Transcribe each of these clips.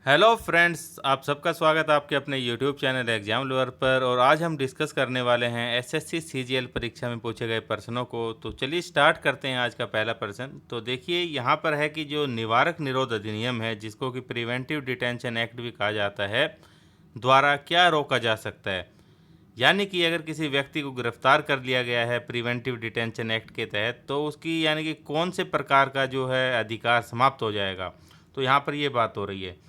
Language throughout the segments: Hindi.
हेलो फ्रेंड्स, आप सबका स्वागत है आपके अपने यूट्यूब चैनल एग्जाम लवर पर। और आज हम डिस्कस करने वाले हैं एसएससी सीजीएल परीक्षा में पूछे गए प्रश्नों को। तो चलिए स्टार्ट करते हैं आज का पहला प्रश्न। तो देखिए यहाँ पर है कि जो निवारक निरोध अधिनियम है, जिसको कि प्रिवेंटिव डिटेंशन एक्ट भी कहा जाता है, द्वारा क्या रोका जा सकता है। यानी कि अगर किसी व्यक्ति को गिरफ्तार कर लिया गया है प्रिवेंटिव डिटेंशन एक्ट के तहत, तो उसकी यानी कि कौन से प्रकार का जो है अधिकार समाप्त हो जाएगा। तो यहाँ पर ये बात हो रही है।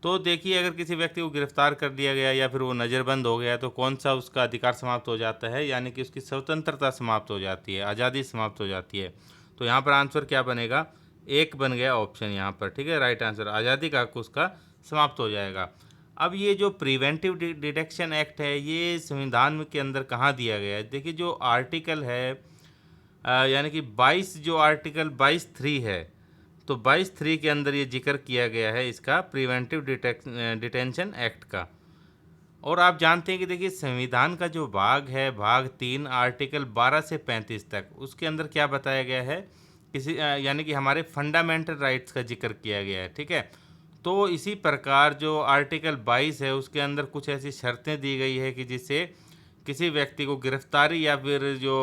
तो देखिए, अगर किसी व्यक्ति को गिरफ्तार कर लिया गया या फिर वो नज़रबंद हो गया, तो कौन सा उसका अधिकार समाप्त हो जाता है, यानी कि उसकी स्वतंत्रता समाप्त हो जाती है, आज़ादी समाप्त हो जाती है। तो यहाँ पर आंसर क्या बनेगा, एक बन गया ऑप्शन यहाँ पर। ठीक है, राइट आंसर, आज़ादी का हक उसका समाप्त हो जाएगा। अब ये जो प्रिवेंटिव डिटेक्शन एक्ट है, ये संविधान के अंदर कहाँ दिया गया है। देखिए जो आर्टिकल है यानी कि 22, जो आर्टिकल 22(3) है, तो 22(3) के अंदर ये जिक्र किया गया है इसका, प्रिवेंटिव डिटेंशन एक्ट का। और आप जानते हैं कि देखिए संविधान का जो भाग है, भाग 3, आर्टिकल 12 से 35 तक, उसके अंदर क्या बताया गया है, किसी यानी कि हमारे फंडामेंटल राइट्स का जिक्र किया गया है। ठीक है, तो इसी प्रकार जो आर्टिकल 22 है, उसके अंदर कुछ ऐसी शर्तें दी गई है कि जिससे किसी व्यक्ति को गिरफ्तारी या फिर जो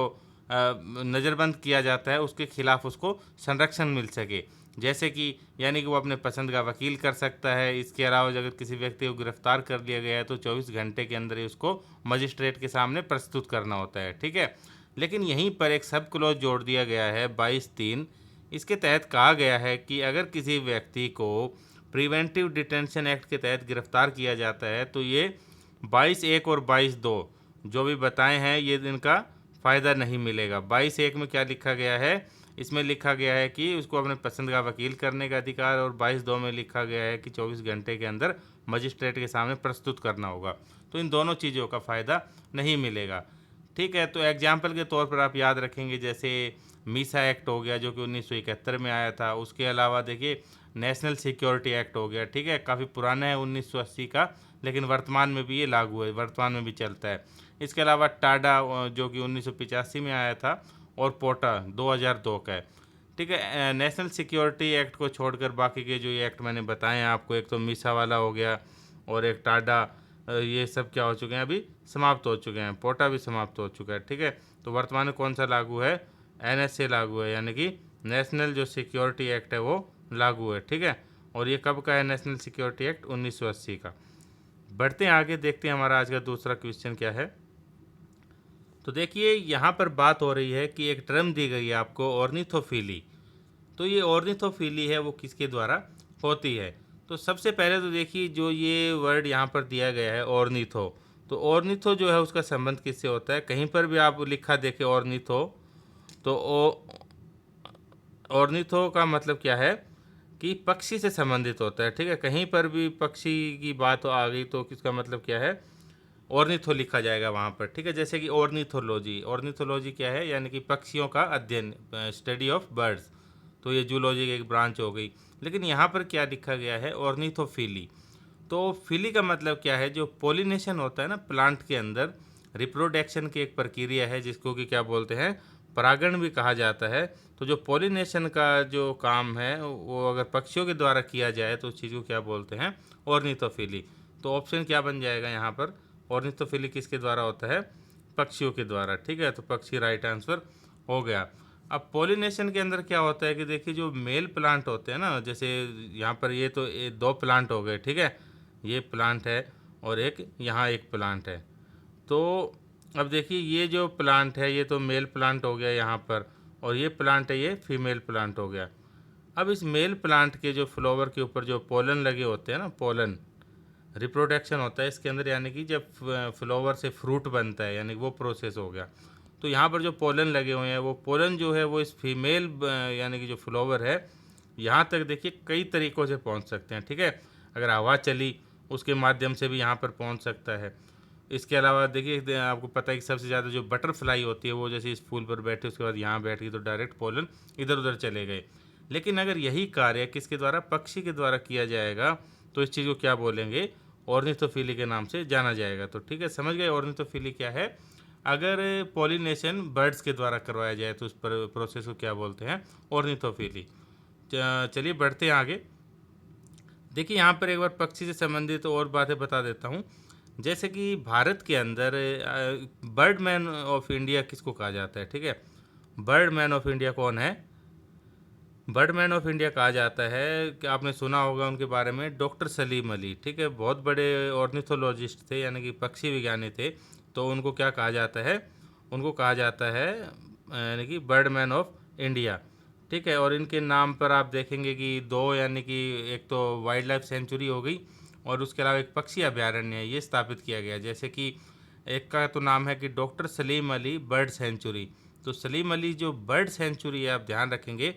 नज़रबंद किया जाता है, उसके खिलाफ उसको संरक्षण मिल सके। जैसे कि यानी कि वो अपने पसंद का वकील कर सकता है। इसके अलावा अगर किसी व्यक्ति को गिरफ्तार कर लिया गया है, तो 24 घंटे के अंदर ही उसको मजिस्ट्रेट के सामने प्रस्तुत करना होता है। ठीक है, लेकिन यहीं पर एक सब क्लॉज जोड़ दिया गया है 22(3). इसके तहत कहा गया है कि अगर किसी व्यक्ति को प्रिवेंटिव डिटेंशन एक्ट के तहत गिरफ्तार किया जाता है, तो ये 22(1) और 22(2) जो भी बताए हैं, ये इनका फ़ायदा नहीं मिलेगा। 22(1) में क्या लिखा गया है, इसमें लिखा गया है कि उसको अपने पसंद का वकील करने का अधिकार, और 22(2) में लिखा गया है कि 24 घंटे के अंदर मजिस्ट्रेट के सामने प्रस्तुत करना होगा। तो इन दोनों चीज़ों का फ़ायदा नहीं मिलेगा। ठीक है, तो एग्जाम्पल के तौर पर आप याद रखेंगे, जैसे मीसा एक्ट हो गया जो कि 1971 में आया था। उसके अलावा देखिए नेशनल सिक्योरिटी एक्ट हो गया। ठीक है, काफ़ी पुराना है, 1980 का, लेकिन वर्तमान में भी ये लागू है, वर्तमान में भी चलता है। इसके अलावा टाडा जो कि 1985 में आया था, और पोटा 2002 का है। ठीक है, नेशनल सिक्योरिटी एक्ट को छोड़कर बाकी के जो ये एक्ट मैंने बताए हैं आपको, एक तो मीसा वाला हो गया और एक टाडा, ये सब क्या हो चुके हैं, अभी समाप्त हो चुके हैं। पोटा भी समाप्त हो चुका है। ठीक है, तो वर्तमान में कौन सा लागू है, एनएसए लागू है, यानी कि नेशनल जो सिक्योरिटी एक्ट है वो लागू है। ठीक है, और ये कब का है, नेशनल सिक्योरिटी एक्ट 1980 का। बढ़ते हैं आगे, देखते हैं हमारा आज का दूसरा क्वेश्चन क्या है। तो देखिए यहाँ पर बात हो रही है कि एक टर्म दी गई है आपको, ऑर्निथोफिली। तो ये ऑर्निथोफिली है वो किसके द्वारा होती है। तो सबसे पहले तो देखिए जो ये वर्ड यहाँ पर दिया गया है, ऑर्निथो, तो ऑर्निथो जो है उसका संबंध किससे होता है। कहीं पर भी आप लिखा देखें ऑर्निथो, तो ऑर्निथो का मतलब क्या है कि पक्षी से संबंधित होता है। ठीक है, कहीं पर भी पक्षी की बात आ गई तो किसका मतलब क्या है, ऑर्निथो लिखा जाएगा वहाँ पर। ठीक है, जैसे कि ऑर्निथोलॉजी, ऑर्निथोलॉजी क्या है, यानी कि पक्षियों का अध्ययन, स्टडी ऑफ बर्ड्स। तो ये जूलॉजी की एक ब्रांच हो गई। लेकिन यहाँ पर क्या लिखा गया है, ऑर्निथोफिली। तो फिली का मतलब क्या है, जो पोलिनेशन होता है ना प्लांट के अंदर, रिप्रोडक्शन की एक प्रक्रिया है जिसको कि क्या बोलते हैं, परागण भी कहा जाता है। तो जो पोलिनेशन का जो काम है वो अगर पक्षियों के द्वारा किया जाए तो उस चीज़ को क्या बोलते हैं, ऑर्निथोफिली। तो ऑप्शन क्या बन जाएगा यहाँ पर, ऑर्निथोफिली किसके द्वारा होता है, पक्षियों के द्वारा। ठीक है, तो पक्षी राइट आंसर हो गया। अब पोलिनेशन के अंदर क्या होता है कि देखिए जो मेल प्लांट होते हैं ना, जैसे यहाँ पर ये तो दो प्लांट हो गए। ठीक है, ये प्लांट है और एक यहाँ एक प्लांट है। तो अब देखिए ये जो प्लांट है ये तो मेल प्लांट हो गया यहाँ पर, और ये प्लांट है ये फीमेल प्लांट हो गया। अब इस मेल प्लांट के जो फ्लावर के ऊपर जो पोलन लगे होते हैं ना, पोलन रिप्रोडक्शन होता है इसके अंदर, यानी कि जब फ्लावर से फ्रूट बनता है, यानी वो प्रोसेस हो गया। तो यहाँ पर जो पोलन लगे हुए हैं, वो पोलन जो है वो इस फीमेल यानी कि जो फ्लावर है, यहाँ तक देखिए कई तरीक़ों से पहुँच सकते हैं। ठीक है, अगर हवा चली उसके माध्यम से भी यहाँ पर पहुँच सकता है। इसके अलावा देखिए आपको पता है कि सबसे ज़्यादा जो बटरफ्लाई होती है वो जैसे इस फूल पर बैठे उसके बाद यहाँ बैठ गई तो डायरेक्ट पोलन इधर उधर चले गए। लेकिन अगर यही कार्य किसके द्वारा, पक्षी के द्वारा किया जाएगा, तो इस चीज़ को क्या बोलेंगे, ऑर्निथोफिली के नाम से जाना जाएगा। तो ठीक है, समझ गए ऑर्निथोफिली क्या है। अगर पॉलिनेशन बर्ड्स के द्वारा करवाया जाए तो उस पर प्रोसेस को क्या बोलते हैं, ऑर्निथोफिली। चलिए बढ़ते हैं आगे। देखिए यहाँ पर एक बार पक्षी से संबंधित और बातें बता देता हूँ। जैसे कि भारत के अंदर बर्ड मैन ऑफ इंडिया किसको कहा जाता है, ठीक है। बर्ड मैन ऑफ इंडिया कौन है? बर्ड मैन ऑफ इंडिया कहा जाता है कि आपने सुना होगा उनके बारे में, डॉक्टर सलीम अली, ठीक है। बहुत बड़े ऑर्निथोलॉजिस्ट थे, यानी कि पक्षी विज्ञानी थे। तो उनको क्या कहा जाता है? उनको कहा जाता है यानी कि बर्ड मैन ऑफ इंडिया, ठीक है। और इनके नाम पर आप देखेंगे कि दो, यानी कि एक तो वाइल्ड लाइफ सेंचुरी हो गई और उसके अलावा एक पक्षी अभ्यारण्य है, ये स्थापित किया गया। जैसे कि एक का तो नाम है कि doctor Salim Ali bird sanctuary. तो सलीम अली जो बर्ड सेंचुरी है, आप ध्यान रखेंगे,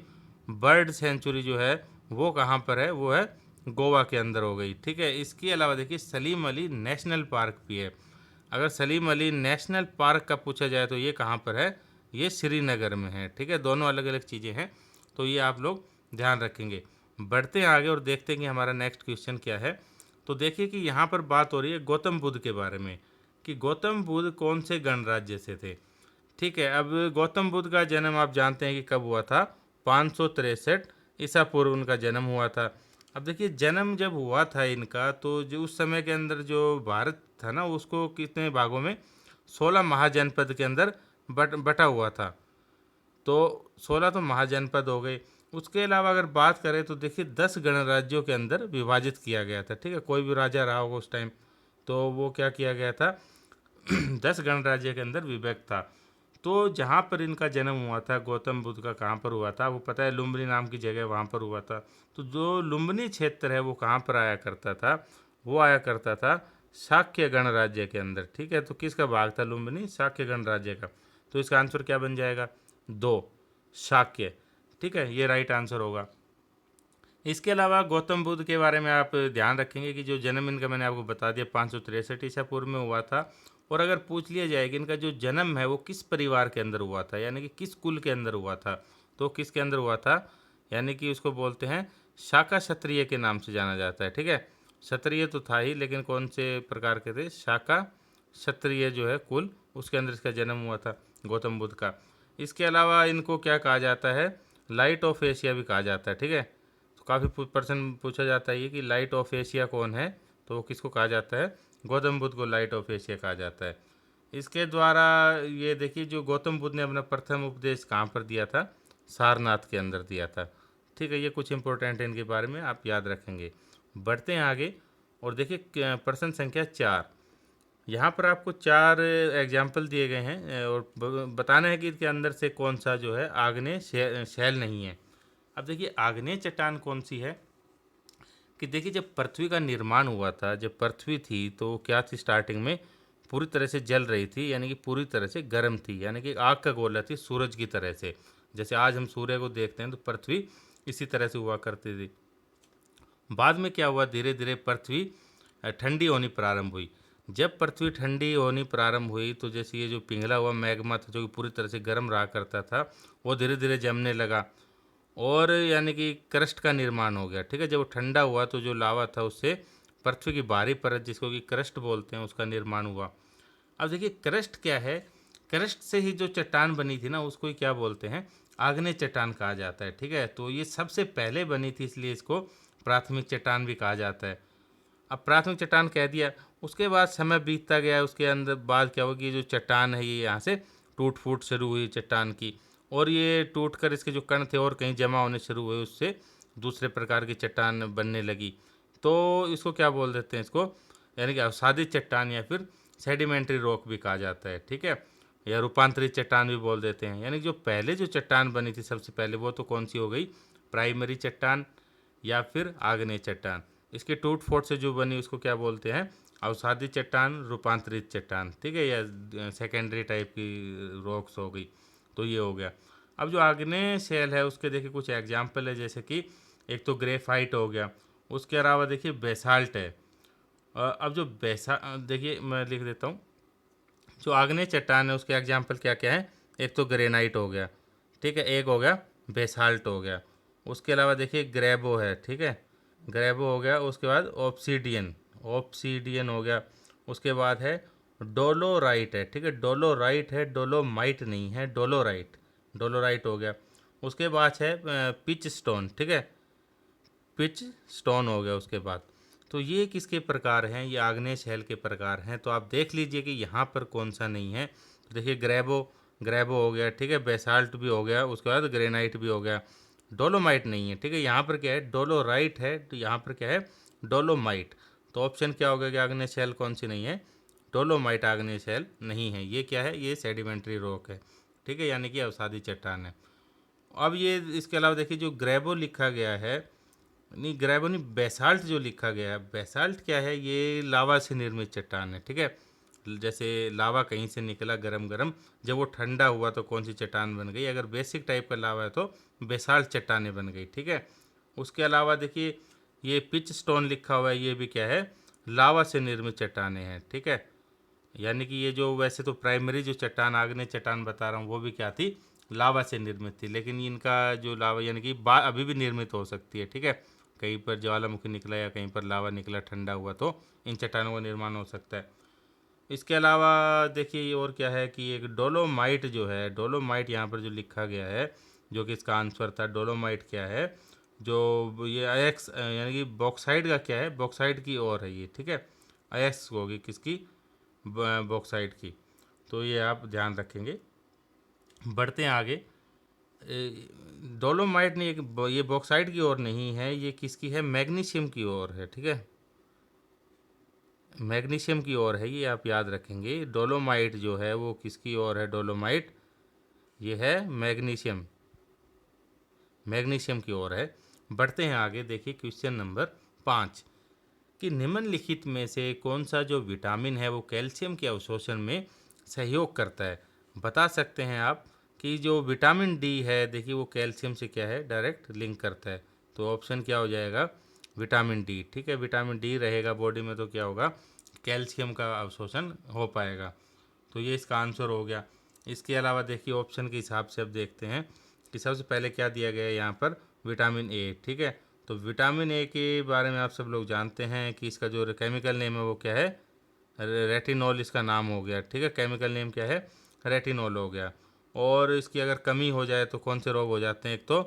बर्ड सेंचुरी जो है वो कहाँ पर है? वो है गोवा के अंदर हो गई, ठीक है। इसके अलावा देखिए सलीम अली नेशनल पार्क भी है। अगर सलीम अली नेशनल पार्क का पूछा जाए तो ये कहाँ पर है? ये श्रीनगर में है, ठीक है। दोनों अलग अलग चीज़ें हैं, तो ये आप लोग ध्यान रखेंगे। बढ़ते हैं आगे और देखते हैं कि हमारा नेक्स्ट क्वेश्चन क्या है। तो देखिए कि यहाँ पर बात हो रही है गौतम बुद्ध के बारे में, कि गौतम बुद्ध कौन से गणराज्य से थे, ठीक है। अब गौतम बुद्ध का जन्म आप जानते हैं कि कब हुआ था? 563 ईसा पूर्व उनका जन्म हुआ था। अब देखिए जन्म जब हुआ था इनका, तो जो उस समय के अंदर जो भारत था ना, उसको कितने भागों में, 16 महाजनपद के अंदर बटा हुआ था। तो 16 तो महाजनपद हो गए। उसके अलावा अगर बात करें तो देखिए 10 गणराज्यों के अंदर विभाजित किया गया था, ठीक है। कोई भी राजा रहा होगा उस टाइम, तो वो क्या किया गया था? 10 गणराज्य के अंदर विभक्त था। तो जहाँ पर इनका जन्म हुआ था गौतम बुद्ध का, कहाँ पर हुआ था? वो पता है, लुम्बिनी नाम की जगह, वहाँ पर हुआ था। तो जो लुम्बिनी क्षेत्र है वो कहाँ पर आया करता था? वो आया करता था शाक्य गणराज्य के अंदर, ठीक है। तो किसका भाग था लुम्बिनी? शाक्य गणराज्य का। तो इसका आंसर क्या बन जाएगा? 2, शाक्य, ठीक है, ये राइट आंसर होगा। इसके अलावा गौतम बुद्ध के बारे में आप ध्यान रखेंगे कि जो जन्म इनका मैंने आपको बता दिया 563 ईसा पूर्व में हुआ था। और अगर पूछ लिया जाए कि इनका जो जन्म है वो किस परिवार के अंदर हुआ था, यानी कि किस कुल के अंदर हुआ था, तो किसके अंदर हुआ था? यानी कि उसको बोलते हैं शाका क्षत्रिय के नाम से जाना जाता है, ठीक है। क्षत्रिय तो था ही, लेकिन कौन से प्रकार के थे? शाका क्षत्रिय जो है कुल, उसके अंदर इसका जन्म हुआ था गौतम बुद्ध का। इसके अलावा इनको क्या कहा जाता है? लाइट ऑफ एशिया भी कहा जाता है, ठीक है। तो काफ़ी पर्सन पूछा जाता है ये कि लाइट ऑफ एशिया कौन है, तो वो किसको कहा जाता है? गौतम बुद्ध को लाइट ऑफ एशिया कहा जाता है। इसके द्वारा ये देखिए, जो गौतम बुद्ध ने अपना प्रथम उपदेश कहाँ पर दिया था? सारनाथ के अंदर दिया था, ठीक है। ये कुछ इंपॉर्टेंट है इनके बारे में, आप याद रखेंगे। बढ़ते हैं आगे और देखिए प्रश्न संख्या 4। यहाँ पर आपको 4 एग्जाम्पल दिए गए हैं और बताना है कि इसके अंदर से कौन सा जो है आग्नेय शैल नहीं है। अब देखिए आग्नेय चट्टान कौन सी है, कि देखिए जब पृथ्वी का निर्माण हुआ था, जब पृथ्वी थी तो क्या थी? स्टार्टिंग में पूरी तरह से जल रही थी, यानी कि पूरी तरह से गर्म थी, यानी कि आग का गोला थी, सूरज की तरह से। जैसे आज हम सूर्य को देखते हैं तो पृथ्वी इसी तरह से हुआ करती थी। बाद में क्या हुआ? धीरे धीरे पृथ्वी ठंडी होनी प्रारंभ हुई। जब पृथ्वी ठंडी होनी प्रारंभ हुई तो जैसे ये जो पिघला हुआ मैग्मा था, जो कि पूरी तरह से गर्म रहा करता था, वो धीरे धीरे जमने लगा और यानी कि क्रस्ट का निर्माण हो गया, ठीक है। जब वो ठंडा हुआ तो जो लावा था उससे पृथ्वी की बाहरी परत, जिसको कि क्रस्ट बोलते हैं, उसका निर्माण हुआ। अब देखिए क्रस्ट क्या है? क्रस्ट से ही जो चट्टान बनी थी ना, उसको ही क्या बोलते हैं? आग्नेय चट्टान कहा जाता है, ठीक है। तो ये सबसे पहले बनी थी, इसलिए इसको प्राथमिक चट्टान भी कहा जाता है। अब प्राथमिक चट्टान कह दिया, उसके बाद समय बीतता गया, उसके अंदर बाद क्या होगी? जो चट्टान है ये यहाँ से टूट फूट शुरू हुई चट्टान की, और ये टूट कर इसके जो कण थे और कहीं जमा होने शुरू हुए, उससे दूसरे प्रकार की चट्टान बनने लगी। तो इसको क्या बोल देते हैं? इसको यानी कि अवसादित चट्टान या फिर सेडिमेंट्री रॉक भी कहा जाता है, ठीक है, या रूपांतरित चट्टान भी बोल देते हैं। यानी जो पहले जो चट्टान बनी थी सबसे पहले, वो तो कौन सी हो गई? प्राइमरी चट्टान या फिर आग्नेय चट्टान। इसके टूट फोट से जो बनी उसको क्या बोलते हैं? अवसादी चट्टान, रूपांतरित चट्टान, ठीक है, या सेकेंडरी टाइप की रॉक्स हो गई। तो ये हो गया। अब जो आग्नेय शैल है उसके देखिए कुछ एग्जाम्पल है, जैसे कि एक तो ग्रेफाइट हो गया, उसके अलावा देखिए बेसाल्ट है। अब जो देखिए मैं लिख देता हूँ, जो आग्नेय चट्टान है उसके एग्जाम्पल क्या क्या है? एक तो ग्रेनाइट हो गया, ठीक है, एक हो गया बेसाल्ट हो गया, उसके अलावा देखिए ग्रेबो है, ठीक है, ग्रेबो हो गया। उसके बाद ऑप्सीडियन, ऑप्सीडियन हो गया। उसके बाद है डोलोराइट है, ठीक है, डोलोराइट है, डोलोमाइट नहीं है, डोलोराइट, डोलोराइट हो गया। उसके बाद है पिच स्टोन, ठीक है, पिच स्टोन हो गया उसके बाद। तो ये किसके प्रकार हैं, ये आग्नेय शैल के प्रकार हैं। तो आप देख लीजिए कि यहाँ पर कौन सा नहीं है। तो देखिए ग्रेबो, ग्रेबो हो गया, ठीक है, बेसाल्ट भी हो गया, उसके बाद ग्रेनाइट भी हो गया, डोलोमाइट नहीं है, ठीक है। यहाँ पर क्या है, डोलोराइट है, तो यहाँ पर क्या है, डोलोमाइट। तो ऑप्शन क्या होगा कि आग्नेय शैल कौन सी नहीं है, डोलोमाइट आग्नेय शैल नहीं है। ये क्या है, ये सेडिमेंट्री रॉक है, ठीक है, यानी कि अवसादी चट्टान है। अब ये इसके अलावा देखिए जो ग्रेबो लिखा गया है, नहीं ग्रेबो नहीं, बेसाल्ट जो लिखा गया है, बेसाल्ट क्या है, ये लावा से निर्मित चट्टान है, ठीक है। जैसे लावा कहीं से निकला गरम गरम, जब वो ठंडा हुआ तो कौन सी चट्टान बन गई। अगर बेसिक टाइप का लावा है तो बेसाल्ट चट्टानें बन गई, ठीक है। उसके अलावा देखिए ये पिच स्टोन लिखा हुआ है, ये भी क्या है, लावा से निर्मित चट्टानें हैं, ठीक है। यानी कि ये जो वैसे तो प्राइमरी जो चट्टान, आग्नेय चट्टान बता रहा हूँ, वो भी क्या थी, लावा से निर्मित थी। लेकिन इनका जो लावा यानी कि अभी भी निर्मित हो सकती है, ठीक है। कहीं पर ज्वालामुखी निकला या कहीं पर लावा निकला ठंडा हुआ तो इन चट्टानों का निर्माण हो सकता है। इसके अलावा देखिए ये और क्या है कि एक डोलोमाइट जो है, डोलोमाइट यहाँ पर जो लिखा गया है, जो कि इसका आंसर था, डोलोमाइट क्या है, जो ये अयक्स यानी कि बॉक्साइड का क्या है, बॉक्साइड की ओर है ये, ठीक है। अयक्स होगी किसकी, बॉक्साइड की। तो ये आप ध्यान रखेंगे। बढ़ते हैं आगे। डोलोमाइट नहीं, ये बॉक्साइड की ओर नहीं है, ये किसकी है, मैग्नीशियम की ओर है, ठीक है, मैग्नीशियम की ओर है, ये आप याद रखेंगे। डोलोमाइट जो है वो किसकी ओर है, डोलोमाइट ये है मैग्नीशियम, मैग्नीशियम की ओर है। बढ़ते हैं आगे, देखिए क्वेश्चन नंबर 5 कि निम्नलिखित में से कौन सा जो विटामिन है वो कैल्शियम के अवशोषण में सहयोग करता है। बता सकते हैं आप कि जो विटामिन डी है, देखिए वो कैल्शियम से क्या है, डायरेक्ट लिंक करता है। तो ऑप्शन क्या हो जाएगा, विटामिन डी, ठीक है। विटामिन डी रहेगा बॉडी में तो क्या होगा, कैल्शियम का अवशोषण हो पाएगा। तो ये इसका आंसर हो गया। इसके अलावा देखिए ऑप्शन के हिसाब से अब देखते हैं कि सबसे पहले क्या दिया गया है यहाँ पर, विटामिन ए, ठीक है। तो विटामिन ए के बारे में आप सब लोग जानते हैं कि इसका जो केमिकल नेम है वो क्या है, रेटिनॉल इसका नाम हो गया, ठीक है। केमिकल नेम क्या है, रेटिनॉल हो गया। और इसकी अगर कमी हो जाए तो कौन से रोग हो जाते हैं, एक तो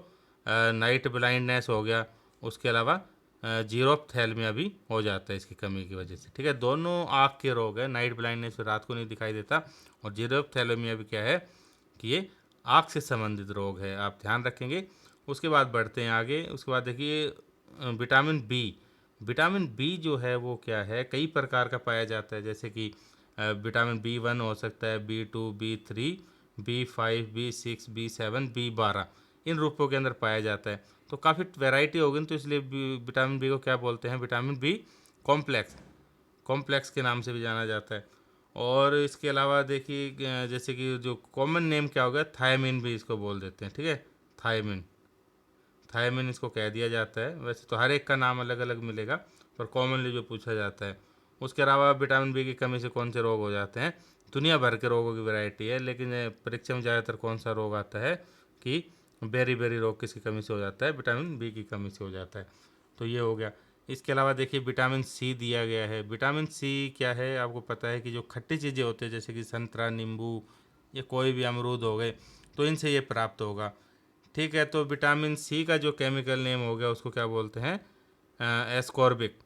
नाइट ब्लाइंडनेस हो गया, उसके अलावा जीरोप्थेल्मिया भी हो जाता है इसकी कमी की वजह से, ठीक है। दोनों आँख के रोग है, नाइट ब्लाइंडनेस रात को नहीं दिखाई देता, और जीरोप्थेल्मिया भी क्या है कि ये आँख से संबंधित रोग है, आप ध्यान रखेंगे। उसके बाद बढ़ते हैं आगे। उसके बाद देखिए विटामिन बी, विटामिन बी जो है वो क्या है, कई प्रकार का पाया जाता है, जैसे कि विटामिन बी 1 हो सकता है, B 2, B 3, B 5, B 6, B 7, B 12, इन रूपों के अंदर पाया जाता है। तो काफ़ी वैरायटी होगी, तो इसलिए विटामिन बी को क्या बोलते हैं, विटामिन बी कॉम्प्लेक्स, कॉम्प्लेक्स के नाम से भी जाना जाता है। और इसके अलावा देखिए जैसे कि जो कॉमन नेम क्या होगा, थायमिन भी इसको बोल देते हैं, ठीक है, थायमिन, थायमिन इसको कह दिया जाता है। वैसे तो हर एक का नाम अलग अलग मिलेगा, पर कॉमनली जो पूछा जाता है। उसके अलावा विटामिन बी की कमी से कौन से रोग हो जाते हैं, दुनिया भर के रोगों की वैरायटी है, लेकिन परीक्षा में ज़्यादातर कौन सा रोग आता है कि बेरी बेरी रोग किसकी कमी से हो जाता है, विटामिन बी की कमी से हो जाता है। तो ये हो गया। इसके अलावा देखिए विटामिन सी दिया गया है। विटामिन सी क्या है, आपको पता है कि जो खट्टी चीज़ें होती है जैसे कि संतरा, नींबू, या कोई भी अमरूद हो गए, तो इनसे ये प्राप्त होगा, ठीक है। तो विटामिन सी का जो केमिकल नेम हो गया उसको क्या बोलते हैं, एस्कॉर्बिक,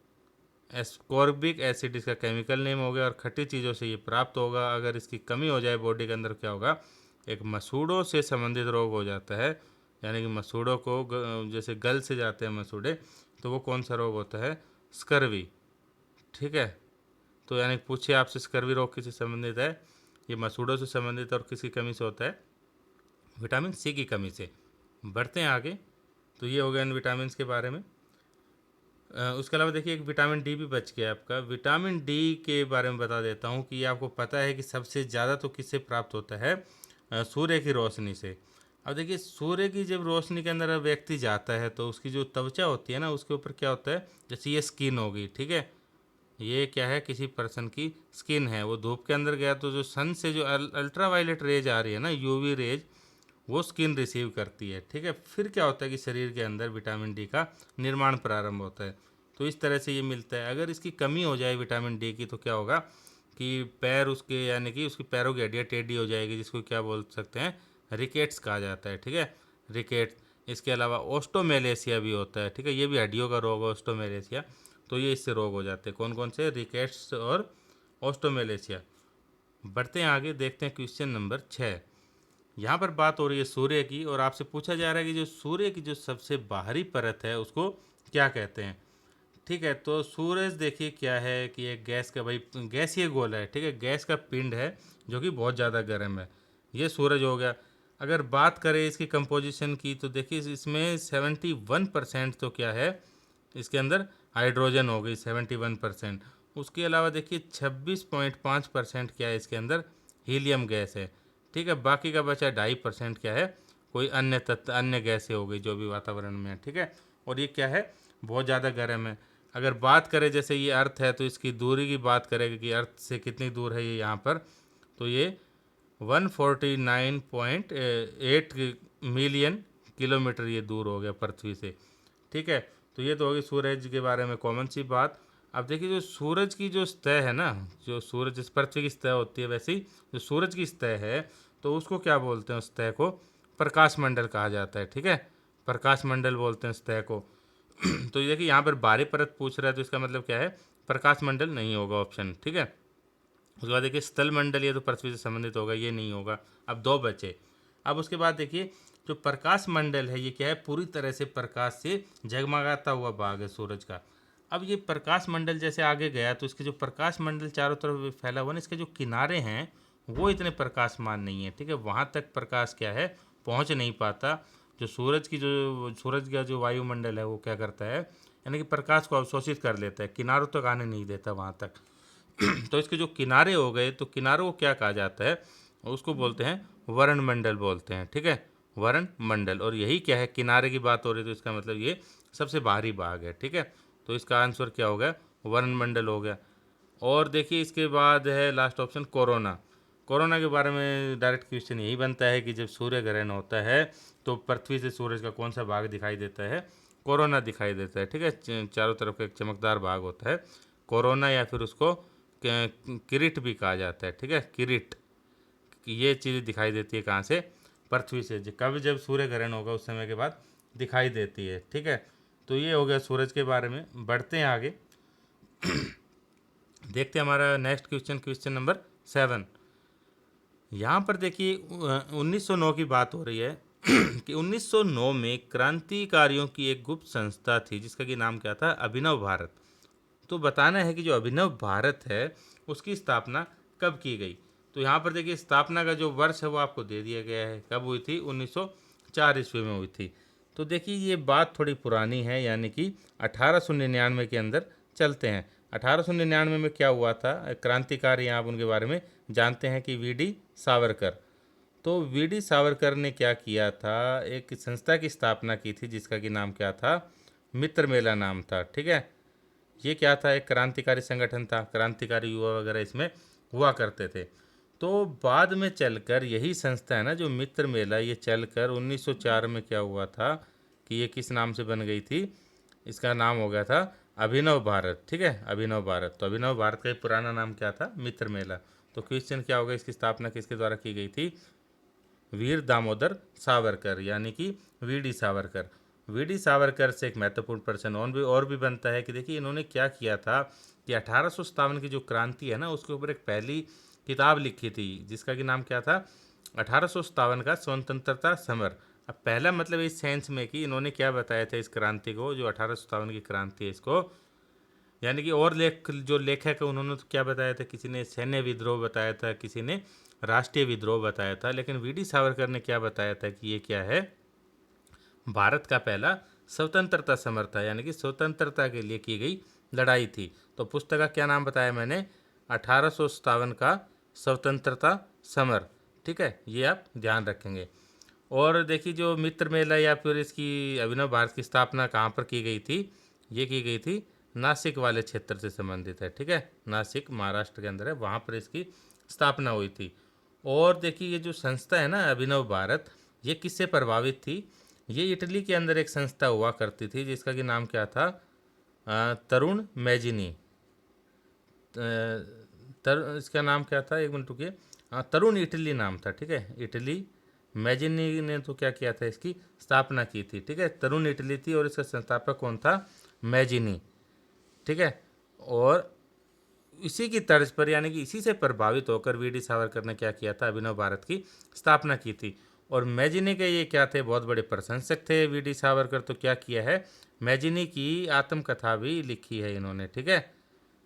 एस्कॉर्बिक एसिड इसका केमिकल नेम हो गया, और खट्टी चीज़ों से ये प्राप्त होगा। अगर इसकी कमी हो जाए बॉडी के अंदर क्या होगा, एक मसूड़ों से संबंधित रोग हो जाता है, यानी कि मसूड़ों को जैसे गल से जाते हैं मसूड़े, तो वो कौन सा रोग होता है, स्कर्वी, ठीक है। तो यानी पूछिए आपसे स्कर्वी रोग किससे संबंधित है, ये मसूड़ों से संबंधित और किसकी कमी से होता है, विटामिन सी की कमी से। बढ़ते हैं आगे। तो ये हो गया इन विटामिन के बारे में। उसके अलावा देखिए एक विटामिन डी भी बच गया आपका। विटामिन डी के बारे में बता देता हूँ कि ये आपको पता है कि सबसे ज़्यादा तो किससे प्राप्त होता है, सूर्य की रोशनी से। अब देखिए सूर्य की जब रोशनी के अंदर व्यक्ति जाता है तो उसकी जो त्वचा होती है ना, उसके ऊपर क्या होता है, जैसे ये स्किन होगी, ठीक है, ये क्या है, किसी पर्सन की स्किन है, वो धूप के अंदर गया तो जो सन से जो अल्ट्रा वायलेट रेज आ रही है ना, यूवी रेज, वो स्किन रिसीव करती है, ठीक है। फिर क्या होता है कि शरीर के अंदर विटामिन डी का निर्माण प्रारंभ होता है। तो इस तरह से ये मिलता है। अगर इसकी कमी हो जाए विटामिन डी की तो क्या होगा कि पैर उसके यानी कि उसकी पैरों की हड्डियाँ टेढ़ी हो जाएगी, जिसको क्या बोल सकते हैं, रिकेट्स कहा जाता है, ठीक है, रिकेट्स। इसके अलावा ओस्टोमेलेशिया भी होता है, ठीक है, ये भी हड्डियों का रोग है ओस्टोमेलेशिया। तो ये इससे रोग हो जाते हैं, कौन कौन से, रिकेट्स और ओस्टोमेलेशिया। बढ़ते हैं आगे, देखते हैं क्वेश्चन नंबर 6। यहाँ पर बात हो रही है सूर्य की, और आपसे पूछा जा रहा है कि जो सूर्य की जो सबसे बाहरी परत है उसको क्या कहते हैं। ठीक है, तो सूरज देखिए क्या है कि एक गैस का, भाई गैसीय गोला है, ठीक है, गैस का पिंड है जो कि बहुत ज़्यादा गर्म है, ये सूरज हो गया। अगर बात करें इसकी कंपोजिशन की तो देखिए इसमें 71% तो क्या है, इसके अंदर हाइड्रोजन हो गई 71%। उसके अलावा देखिए 26.5% क्या है इसके अंदर, हीलियम गैस है। ठीक है, बाकी का बचा 2.5% क्या है, कोई अन्य तत्व, अन्य गैसें हो गई जो भी वातावरण में है। ठीक है, और ये क्या है, बहुत ज़्यादा गर्म है। अगर बात करें जैसे ये अर्थ है तो इसकी दूरी की बात करें कि अर्थ से कितनी दूर है ये यहाँ पर, तो ये 149.8 मिलियन किलोमीटर ये दूर हो गया पृथ्वी से। ठीक है, तो ये तो होगी सूरज के बारे में कॉमन सी बात। अब देखिए जो सूरज की जो सतह है ना, जो सूरज जिस पृथ्वी की सतह होती है वैसे ही जो सूरज की सतह है, तो उसको क्या बोलते हैं, उस सतह को प्रकाश मंडल कहा जाता है। ठीक है, प्रकाश मंडल बोलते हैं सतह को। तो ये देखिए यहाँ पर बाहरी परत पूछ रहा है, तो इसका मतलब क्या है, प्रकाश मंडल नहीं होगा ऑप्शन। ठीक है, उसके बाद देखिए स्थल मंडल, ये तो पृथ्वी से संबंधित होगा, ये नहीं होगा। अब 2 बचे। अब उसके बाद देखिए जो प्रकाश मंडल है ये क्या है, पूरी तरह से प्रकाश से जगमगाता हुआ भाग है सूरज का। अब ये प्रकाश मंडल जैसे आगे गया तो इसके जो प्रकाश मंडल चारों तरफ फैला हुआ ना, इसके जो किनारे हैं वो इतने प्रकाशमान नहीं है। ठीक है, वहाँ तक प्रकाश क्या है, पहुँच नहीं पाता। जो सूरज का जो वायुमंडल है वो क्या करता है, यानी कि प्रकाश को अवशोषित कर लेता है, किनारों तक आने नहीं देता वहाँ तक। तो इसके जो किनारे हो गए, तो किनारों को क्या कहा जाता है, उसको बोलते हैं वर्ण मंडल बोलते हैं। ठीक है, वर्ण मंडल, और यही क्या है, किनारे की बात हो रही है तो इसका मतलब ये सबसे बाहरी भाग है। ठीक है, तो इसका आंसर क्या हो गया, वर्ण मंडल हो गया। और देखिए इसके बाद है लास्ट ऑप्शन कोरोना। कोरोना के बारे में डायरेक्ट क्वेश्चन यही बनता है कि जब सूर्य ग्रहण होता है तो पृथ्वी से सूरज का कौन सा भाग दिखाई देता है, कोरोना दिखाई देता है। ठीक है, चारों तरफ का एक चमकदार भाग होता है कोरोना, या फिर उसको किरीट भी कहा जाता है। ठीक है, किरीट, ये चीज़ दिखाई देती है कहाँ से, पृथ्वी से। कब जब सूर्य ग्रहण होगा उस समय के बाद दिखाई देती है। ठीक है, तो ये हो गया सूरज के बारे में। बढ़ते हैं आगे, देखते हैं हमारा नेक्स्ट क्वेश्चन, क्वेश्चन नंबर 7। यहाँ पर देखिए 1909 की बात हो रही है कि 1909 में क्रांतिकारियों की एक गुप्त संस्था थी जिसका कि नाम क्या था, अभिनव भारत। तो बताना है कि जो अभिनव भारत है उसकी स्थापना कब की गई। तो यहाँ पर देखिए स्थापना का जो वर्ष है वो आपको दे दिया गया है, कब हुई थी, 1904 ईस्वी में हुई थी। तो देखिए ये बात थोड़ी पुरानी है, यानी कि 1899 के अंदर चलते हैं। 1899 में क्या हुआ था, क्रांतिकारी आप उनके बारे में जानते हैं कि वीडी सावरकर। तो वीडी सावरकर ने क्या किया था, एक संस्था की स्थापना की थी जिसका कि नाम क्या था, मित्र मेला नाम था। ठीक है, ये क्या था, एक क्रांतिकारी संगठन था, क्रांतिकारी युवा वगैरह इसमें हुआ करते थे। तो बाद में चलकर यही संस्था है ना जो मित्र मेला, ये चलकर 1904 में क्या हुआ था कि ये किस नाम से बन गई थी, इसका नाम हो गया था अभिनव भारत। ठीक है, अभिनव भारत। तो अभिनव भारत का एक पुराना नाम क्या था, मित्र मेला। तो क्वेश्चन क्या होगा, इसकी स्थापना किसके द्वारा की गई थी, वीर दामोदर सावरकर, यानी कि वीडी सावरकर। वीडी सावरकर से एक महत्वपूर्ण प्रश्न और भी बनता है कि देखिए इन्होंने क्या किया था कि 1857 की जो क्रांति है ना उसके ऊपर एक पहली किताब लिखी थी जिसका कि नाम क्या था, 1857 का स्वतंत्रता समर। अब पहला मतलब इस सेंस में कि इन्होंने क्या बताया था इस क्रांति को, जो 1857 की क्रांति है इसको, यानी कि और जो लेखक है उन्होंने तो क्या बताया था, किसी ने सैन्य विद्रोह बताया था, किसी ने राष्ट्रीय विद्रोह बताया था, लेकिन वीडी सावरकर ने क्या बताया था कि ये क्या है, भारत का पहला स्वतंत्रता समर था, यानी कि स्वतंत्रता के लिए की गई लड़ाई थी। तो पुस्तक का क्या नाम बताया मैंने, 1857 का स्वतंत्रता समर। ठीक है, ये आप ध्यान रखेंगे। और देखिए जो मित्र मेला या फिर इसकी अभिनव भारत की स्थापना कहाँ पर की गई थी, ये की गई थी नासिक वाले क्षेत्र से संबंधित है। ठीक है, नासिक महाराष्ट्र के अंदर है, वहाँ पर इसकी स्थापना हुई थी। और देखिए ये जो संस्था है ना अभिनव भारत, ये किससे प्रभावित थी, ये इटली के अंदर एक संस्था हुआ करती थी जिसका कि नाम क्या था, तरुण मैजिनी। इसका नाम क्या था, एक मिनट रुकिए, तरुण इटली नाम था। ठीक है, इटली मैजिनी ने तो क्या किया था, इसकी स्थापना की थी। ठीक है, तरुण इटली थी और इसका संस्थापक कौन था, मैजिनी। ठीक है, और इसी की तर्ज पर यानी कि इसी से प्रभावित होकर वीडी सावरकर ने क्या किया था, अभिनव भारत की स्थापना की थी। और मैजिनी के ये क्या थे, बहुत बड़े प्रशंसक थे वीडी सावरकर। तो क्या किया है, मैजिनी की आत्मकथा भी लिखी है इन्होंने। ठीक है,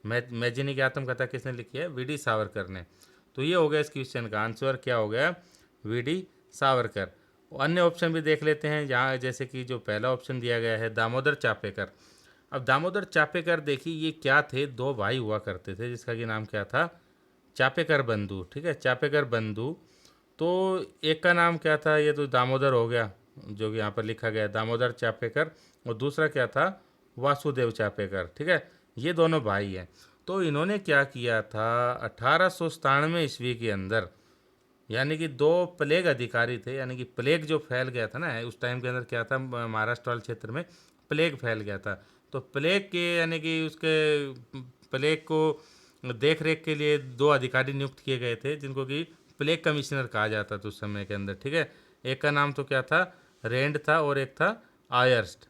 मैजिनी की आत्मकथा किसने लिखी है, वीडी सावरकर ने। तो ये हो गया इस क्वेश्चन का आंसर, क्या हो गया, वीडी सावरकर। अन्य ऑप्शन भी देख लेते हैं, जहाँ जैसे कि जो पहला ऑप्शन दिया गया है दामोदर चापेकर। अब दामोदर चापेकर देखिए ये क्या थे, दो भाई हुआ करते थे जिसका कि नाम क्या था, चापेकर बंधु। ठीक है, चापेकर बंधु। तो एक का नाम क्या था, ये तो दामोदर हो गया जो कि यहाँ पर लिखा गया है, दामोदर चापेकर। और दूसरा क्या था, वासुदेव चापेकर। ठीक है, ये दोनों भाई हैं। तो इन्होंने क्या किया था, 1897 ईस्वी के अंदर, यानी कि दो प्लेग अधिकारी थे, यानी कि प्लेग जो फैल गया था ना उस टाइम के अंदर, क्या था, महाराष्ट्र वाले क्षेत्र में प्लेग फैल गया था। तो प्लेग के यानी कि उसके प्लेग को देख रेख के लिए दो अधिकारी नियुक्त किए गए थे, जिनको कि प्लेग कमिश्नर कहा जाता था उस समय के अंदर। ठीक है, एक का नाम तो क्या था, रेंड था, और एक था आयर्स्ट।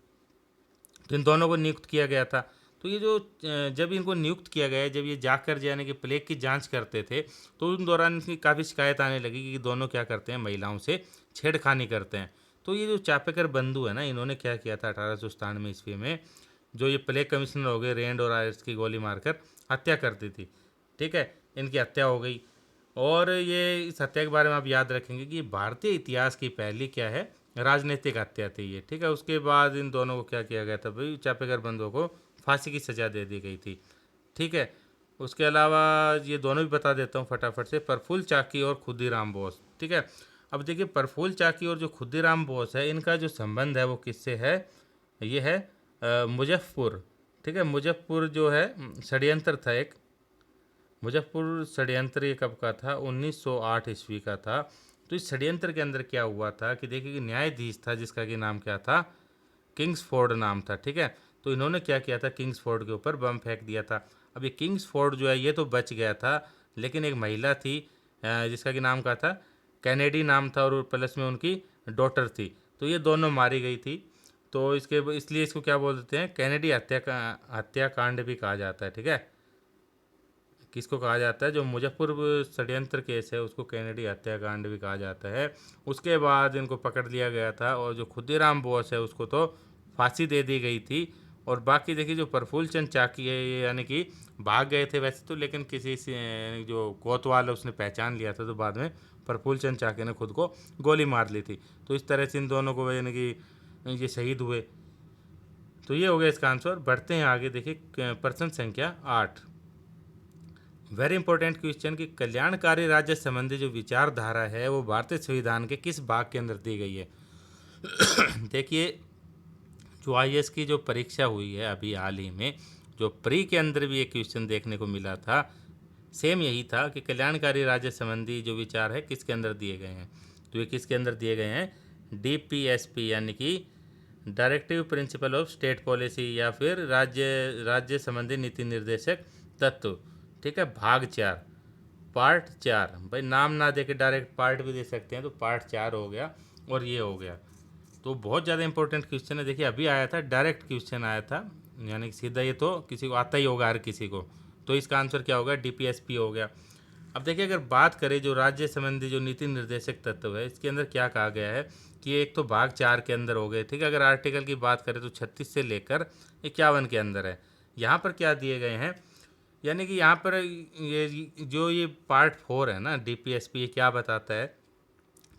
तो इन दोनों को नियुक्त किया गया था। तो ये जो जब इनको नियुक्त किया गया, जब ये जाकर यानी कि प्लेग की जांच करते थे, तो उन दौरान इनकी काफ़ी शिकायत आने लगी कि दोनों क्या करते हैं, महिलाओं से छेड़खानी करते हैं। तो ये जो चापेकर बंधु है ना, इन्होंने क्या किया था 1897 ईस्वी में, जो ये प्लेग कमिश्नर हो गए रेंड और आयर्स की गोली मारकर हत्या कर दी थी। ठीक है, इनकी हत्या हो गई। और ये इस हत्या के बारे में आप याद रखेंगे कि भारतीय इतिहास की पहली क्या है, राजनीतिक हत्या थी ये। ठीक है, उसके बाद इन दोनों को क्या किया गया था भाई, चापेकर बंधुओं को फांसी की सज़ा दे दी गई थी। ठीक है, उसके अलावा ये दोनों भी बता देता हूँ फटाफट से, प्रफुल्ल चाकी और खुदीराम बोस। ठीक है, अब देखिए प्रफुल्ल चाकी और जो खुदीराम बोस है, इनका जो संबंध है वो किससे है, ये है मुजफ्फर। ठीक है, मुजफ्फर जो है षड्यंत्र था एक, मुजफ्फर षड्यंत्र ये कब का था, 1908 ईस्वी का था। तो इस षड्यंत्र के अंदर क्या हुआ था कि देखिए कि न्यायाधीश था जिसका कि नाम क्या था, किंग्सफोर्ड नाम था। ठीक है, तो इन्होंने क्या किया था, किंग्सफोर्ड के ऊपर बम फेंक दिया था। अब ये किंग्सफोर्ड जो है ये तो बच गया था, लेकिन एक महिला थी जिसका कि नाम क्या था, कैनेडी नाम था, और प्लस में उनकी डॉटर थी। तो ये दोनों मारी गई थी। तो इसलिए इसको क्या बोल देते हैं, कैनेडी हत्याकांड भी कहा जाता है। ठीक है, किसको कहा जाता है, जो मुजफ्फर षड्यंत्र केस है उसको कैनेडी हत्याकांड भी कहा जाता है। उसके बाद इनको पकड़ लिया गया था, और जो खुदीराम बोस है उसको तो फांसी दे दी गई थी। और बाकी देखिए जो प्रफुल्ल चंद चाकी है, ये यानी कि भाग गए थे वैसे तो, लेकिन किसी से यानी जो कोतवाल है उसने पहचान लिया था, तो बाद में प्रफुल्ल चंद चाकी ने खुद को गोली मार ली थी। तो इस तरह से इन दोनों को यानी कि ये शहीद हुए। तो ये हो गया इसका आंसर। बढ़ते हैं आगे, देखिए प्रश्न संख्या 8, वेरी इंपॉर्टेंट क्वेश्चन कि कल्याणकारी राज्य संबंधी जो विचारधारा है वो भारतीय संविधान के किस भाग के अंदर दी गई है। देखिए जो आईएएस की जो परीक्षा हुई है अभी हाल ही में, जो प्री के अंदर भी एक क्वेश्चन देखने को मिला था, सेम यही था कि कल्याणकारी राज्य संबंधी जो विचार है किसके अंदर दिए गए हैं। तो ये किसके अंदर दिए गए हैं, डीपीएसपी यानी कि directive principle of state policy, या फिर राज्य राज्य संबंधी नीति निर्देशक तत्व। ठीक है, भाग 4 पार्ट 4, भाई नाम ना दे के डायरेक्ट पार्ट भी दे सकते हैं, तो पार्ट 4 हो गया और ये हो गया। तो बहुत ज़्यादा इंपॉर्टेंट क्वेश्चन है। देखिए अभी आया था, डायरेक्ट क्वेश्चन आया था, यानी कि सीधा, ये तो किसी को आता ही होगा हर किसी को। तो इसका आंसर क्या होगा, डीपीएसपी हो गया। अब देखिए अगर बात करें जो राज्य संबंधी जो नीति निर्देशक तत्व है, इसके अंदर क्या कहा गया है कि एक तो भाग 4 के अंदर हो गए। ठीक है, अगर आर्टिकल की बात करें तो 36 से लेकर 51 के अंदर है। यहाँ पर क्या दिए गए हैं, यानी कि यहाँ पर ये पार्ट 4 है ना डीपीएसपी, ये क्या बताता है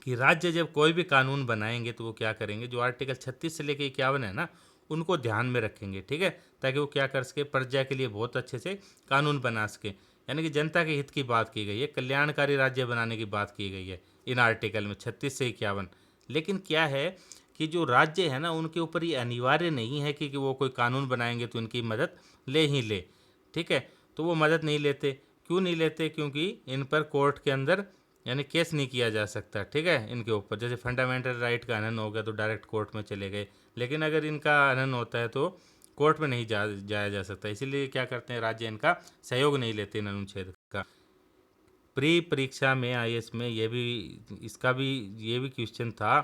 कि राज्य जब कोई भी कानून बनाएंगे तो वो क्या करेंगे, जो आर्टिकल 36 से लेकर 51 है ना, उनको ध्यान में रखेंगे। ठीक है, ताकि वो क्या कर सके, प्रजा के लिए बहुत अच्छे से कानून बना सके। यानी कि जनता के हित की बात की गई है, कल्याणकारी राज्य बनाने की बात की गई है इन आर्टिकल में 36 से 51। लेकिन क्या है कि जो राज्य है ना, उनके ऊपर ये अनिवार्य नहीं है कि वो कोई कानून बनाएंगे तो इनकी मदद ले ही ले। ठीक है, तो वो मदद नहीं लेते। क्यों नहीं लेते, क्योंकि इन पर कोर्ट के अंदर यानी केस नहीं किया जा सकता। ठीक है, इनके ऊपर जैसे फंडामेंटल राइट का हनन हो गया तो डायरेक्ट कोर्ट में चले गए, लेकिन अगर इनका हनन होता है तो कोर्ट में नहीं जाया जा सकता। इसीलिए क्या करते हैं, राज्य इनका सहयोग नहीं लेते इन अनुच्छेद का। प्री परीक्षा में आईएएस में ये भी क्वेश्चन था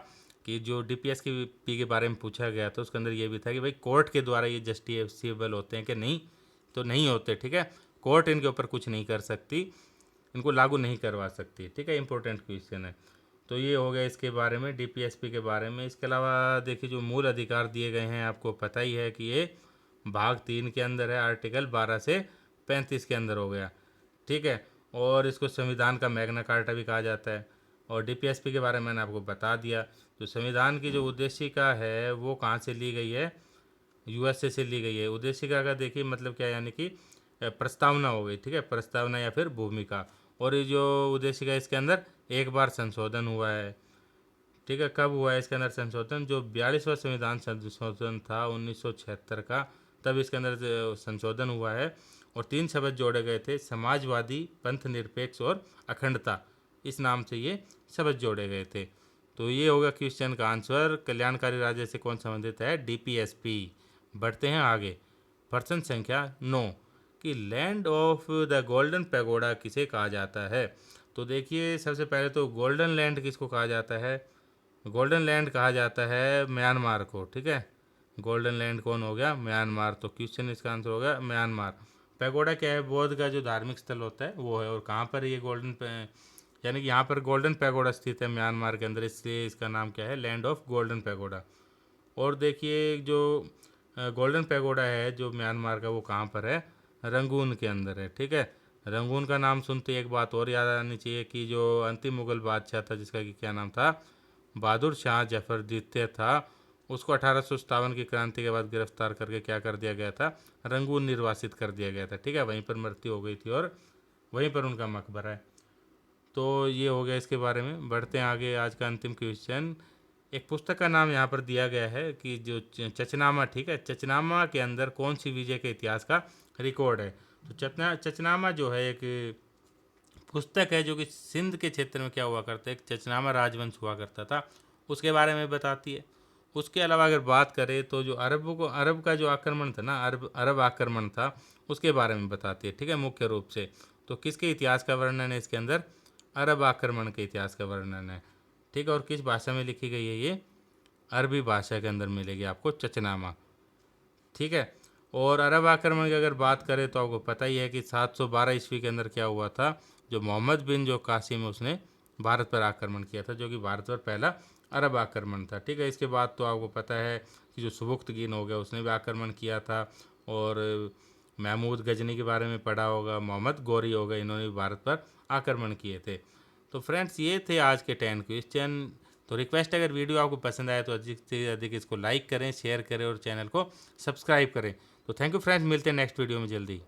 कि जो डीपीएस की पी के बारे में पूछा गया था, उसके अंदर ये भी था कि भाई कोर्ट के द्वारा ये जस्टिफिएबल होते हैं कि नहीं, तो नहीं होते, ठीक है। कोर्ट इनके ऊपर कुछ नहीं कर सकती, इनको लागू नहीं करवा सकती, ठीक है। इंपॉर्टेंट क्वेश्चन है। तो ये हो गया इसके बारे में, डीपीएसपी के बारे में। इसके अलावा देखिए जो मूल अधिकार दिए गए हैं, आपको पता ही है कि ये भाग 3 के अंदर है, आर्टिकल 12 से 35 के अंदर हो गया, ठीक है। और इसको संविधान का मैग्ना कार्टा भी कहा जाता है। और डीपीएसपी के बारे में मैंने आपको बता दिया। तो संविधान की जो उद्देशिका है वो कहाँ से ली गई है, यूएसए से ली गई है। उद्देशिका का देखिए मतलब क्या, यानी कि प्रस्तावना हो गई, ठीक है, प्रस्तावना या फिर भूमिका। और ये जो उद्देशिका इसके अंदर एक बार संशोधन हुआ है, ठीक है। कब हुआ है इसके अंदर संशोधन, जो 42वां संविधान संशोधन था 1976 का, तब इसके अंदर संशोधन हुआ है। और 3 शब्द जोड़े गए थे, समाजवादी, पंथ निरपेक्ष और अखंडता, इस नाम से ये शब्द जोड़े गए थे। तो ये होगा क्वेश्चन का आंसर। कल्याणकारी राज्य से कौन संबंधित है, डीपीएसपी। बढ़ते हैं आगे। प्रश्न संख्या 9 कि land of the golden pagoda किसे कहा जाता है। तो देखिए सबसे पहले तो गोल्डन लैंड किसको कहा जाता है, गोल्डन लैंड कहा जाता है म्यांमार को, ठीक है। गोल्डन लैंड कौन हो गया, म्यांमार। तो क्वेश्चन इसका आंसर हो गया म्यांमार। पैगोडा क्या है, बौद्ध का जो धार्मिक स्थल होता है वो है। और कहाँ पर ये यानी कि यहाँ पर गोल्डन पैगोडा स्थित है म्यांमार के अंदर, इसलिए इसका नाम क्या है, लैंड ऑफ गोल्डन पैगोडा। और देखिए जो गोल्डन पैगोडा है जो म्यांमार का, वो कहाँ पर है, रंगून के अंदर है, ठीक है। रंगून का नाम सुनते एक बात और याद आनी चाहिए कि जो अंतिम मुगल बादशाह था, जिसका कि क्या नाम था, बहादुर शाह जफर द्वितीय था, उसको 1857 की क्रांति के बाद गिरफ्तार करके क्या कर दिया गया था, रंगून निर्वासित कर दिया गया था, ठीक है। वहीं पर मृत्यु हो गई थी और वहीं पर उनका मकबरा है। तो ये हो गया इसके बारे में। बढ़ते हैं आगे। आज का अंतिम क्वेश्चन, एक पुस्तक का नाम यहाँ पर दिया गया है कि जो चचनामा, ठीक है, चचनामा के अंदर कौन सी विजय के इतिहास का रिकॉर्ड है। तो चचनामा जो है एक पुस्तक है जो कि सिंध के क्षेत्र में क्या हुआ करता है, एक चचनामा राजवंश हुआ करता था, उसके बारे में बताती है। उसके अलावा अगर बात करें तो जो अरब का जो आक्रमण था ना, अरब आक्रमण था, उसके बारे में बताती है, ठीक है, मुख्य रूप से। तो किसके इतिहास का वर्णन है इसके अंदर, अरब आक्रमण के इतिहास का वर्णन है, ठीक है। और किस भाषा में लिखी गई है ये, अरबी भाषा के अंदर मिलेगी आपको चचनामा, ठीक है। और अरब आक्रमण की अगर बात करें तो आपको पता ही है कि 712 ईस्वी के अंदर क्या हुआ था, जो मोहम्मद बिन जो कासिम उसने भारत पर आक्रमण किया था, जो कि भारत पर पहला अरब आक्रमण था, ठीक है। इसके बाद तो आपको पता है कि जो सुबुक्तगीन हो गया उसने भी आक्रमण किया था। और महमूद गजनी के बारे में पढ़ा होगा, मोहम्मद गौरी हो गए, इन्होंने भी भारत पर आक्रमण किए थे। तो फ्रेंड्स ये थे आज के 10 क्वेश्चन। तो रिक्वेस्ट, अगर वीडियो आपको पसंद आए तो अधिक से अधिक इसको लाइक करें, शेयर करें और चैनल को सब्सक्राइब करें। तो थैंक यू फ्रेंड्स, मिलते हैं नेक्स्ट वीडियो में जल्दी।